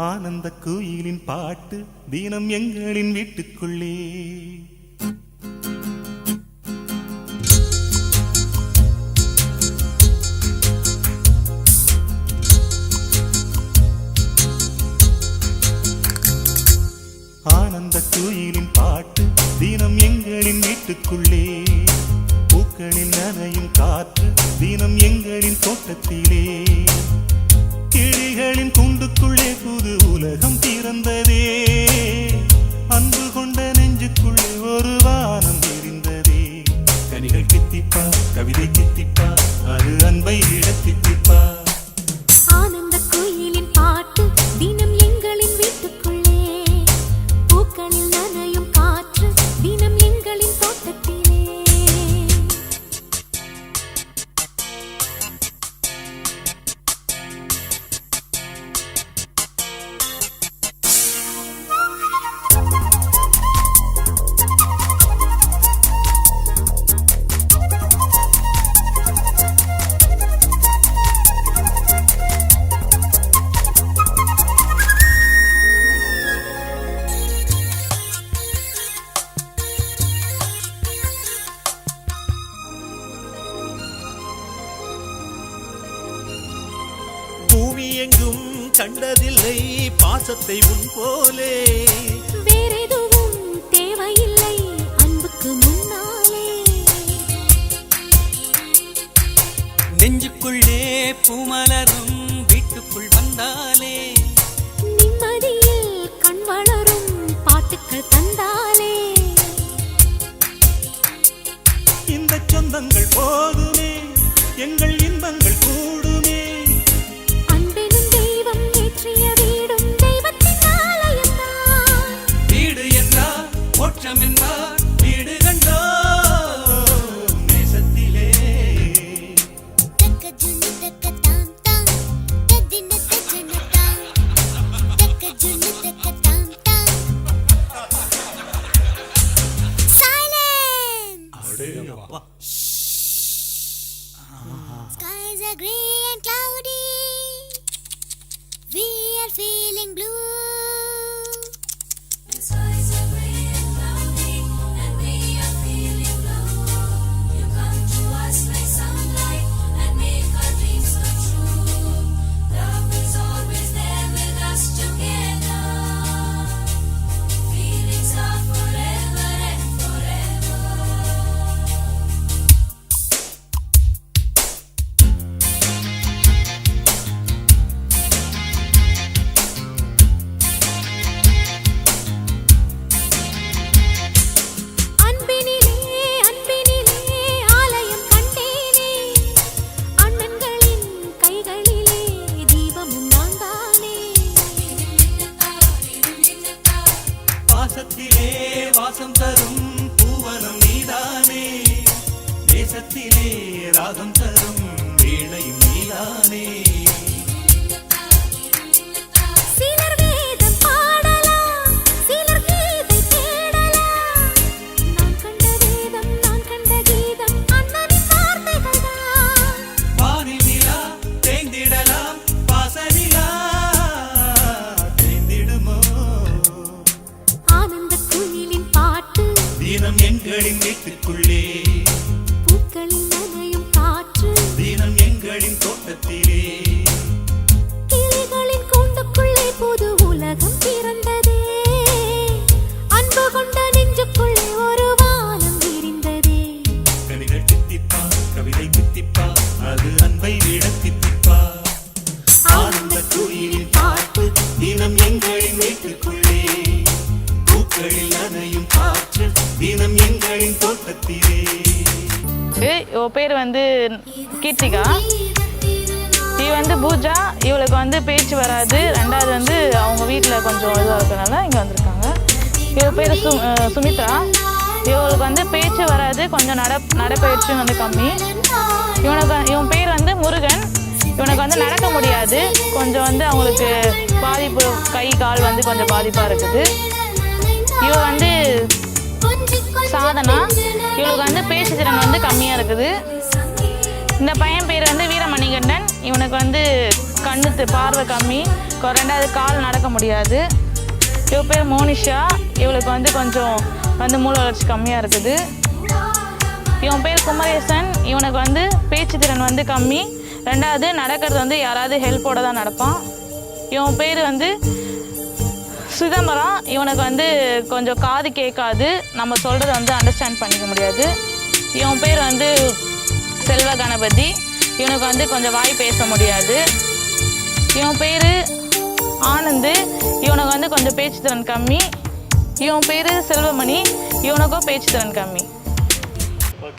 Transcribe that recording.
ஆனந்த குயிலின் பாட்டு தினம் எங்களின் வீட்டுக்குள்ளே. ஆனந்த குயிலின் பாட்டு தினம் எங்களின் வீட்டுக்குள்ளே. பூக்களில் நனையும் காற்று தினம் எங்களின் தோட்டத்திலே. கிளிகளின் கூண்டுக்குள்ளே புது உலகம் பிறந்ததே. அன்பு கொண்ட நெஞ்சுக்குள்ளே ஒரு வானம் எரிந்ததே. கனிகள் கித்திப்பா, கவிதை கித்திப்பா, அது அன்பை விட கித்திப்பா. ஆனந்த குயிலின் பாட்டு தினம் எங்களின் வீட்டுக்குள்ளே. பூக்களில் நனையும் காற்று தினம் எங்களின் தோட்டத்திலே. பூமி எங்கும் கண்டதில்லை பாசத்தை உன் போலே. வேறெதுவும் தேவையில்லை அன்புக்கு முன்னாலே. நெஞ்சுக்குள்ளே பூமலரும் வீட்டுக்குள் வந்தாலே. நிம்மதியில் கண் வளரும் பாட்டுக்கள் தந்தாலே. இந்த சொந்தங்கள் போதுமே, எங்கள் இன்பங்கள் கூடுமே. அன்பெனும் தெய்வம் ஏற்றிய வீடும் தெய்வத்தின் ஆலயம்தான். வீடு என்றார் மோட்சம் என்றார் வீடு கண்டோ நேசத்திலே. Skies are grey and cloudy. We are feeling blue. The skies are grey and cloudy, and we are feeling blue. You come to us like sunlight and make our dreams come true. Love is always there with us together. Feelings are forever and forever. பாசத்திலே வாசம் தரும் பூவனம் நீதானே. தேசத்திலே ராகம் தரும் வீணையும் நீதானே. சிலர் வேதம் பாடலாம், சிலர் கீதை தேடலாம். நான் கண்ட வேதம், நான் கண்ட கீதம் அண்ணனின் வார்த்தைகள்தான். வானில் நிலா தேய்ந்திடலாம், பாசனிலா தேய்ந்திடுமோ. ஆனந்த குயிலின் பாட்டு தினம் எங்களின் வீட்டுக்குள்ளே. பூக்களில் நனையும் காற்று தினம் எங்களின் தோட்டத்திலே. கிளிகளின் கூண்டுக்குள்ளே புது உலகம் பிறந்ததே. அன்பு கொண்ட நெஞ்சுக்குள்ளே ஒரு வானம் விரிந்ததே. கனிகள் கித்திப்பா, கவிதை கித்திப்பா, அது அன்பை விட கித்திப்பா. ஆனந்த குயிலின் பாட்டு தினம் எங்களின் வீட்டுக்குள்ளே. பூக்களில் நனையும் காற்று தினம் எங்களின் தோட்டத்திலே. இவ பேர் வந்து கீர்த்திகா. இவ வந்து பூஜா. இவளுக்கு வந்து பேச்சு வராது. ரெண்டாவது வந்து அவங்க வீட்டில் கொஞ்சம் இதுவாக இருக்கனால இங்கே வந்திருக்காங்க. இவ பேர் சுமித்ரா. இவளுக்கு வந்து பேச்சு வராது, கொஞ்சம் நடைப்பயிற்சியும் வந்து கம்மி. இவன் பேர் வந்து முருகன். இவனுக்கு வந்து நடக்க முடியாது, கொஞ்சம் வந்து அவங்களுக்கு பாதிப்பு, கை கால் வந்து கொஞ்சம் பாதிப்பாக இருக்குது. இவ வந்து சாதனா. இவளுக்கு வந்து பேச்சு திறன் வந்து கம்மியாக இருக்குது. இந்த பையன் பேர் மணிகண்டன், இவனுக்கு வந்து கண்ணு பார்வை கம்மி, ரெண்டாவது கால் நடக்க முடியாது. இவ பேர் மோனிஷா, இவளுக்கு வந்து கொஞ்சம் வந்து மூளை வளர்ச்சி கம்மியாக இருக்குது. இவன் பேர் குமரேசன், இவனுக்கு வந்து பேச்சு திறன் வந்து கம்மி, ரெண்டாவது நடக்கிறது வந்து யாராவது ஹெல்ப்போட தான் நடப்பான். இவன் பேர் வந்து சிதம்பரம், இவனுக்கு வந்து கொஞ்சம் காது கேட்காது, நம்ம சொல்கிறத வந்து அண்டர்ஸ்டாண்ட் பண்ணிக்க முடியாது. இவன் பேர் வந்து செல்வ கணபதி, இவனுக்கு வந்து கொஞ்சம் வாய் பேச முடியாது. இவன் பேர் ஆனந்து, இவனுக்கு வந்து கொஞ்சம் பேச்சு திறன் கம்மி. இவன் பேர் செல்வமணி, இவனுக்கும் பேச்சு திறன் கம்மி.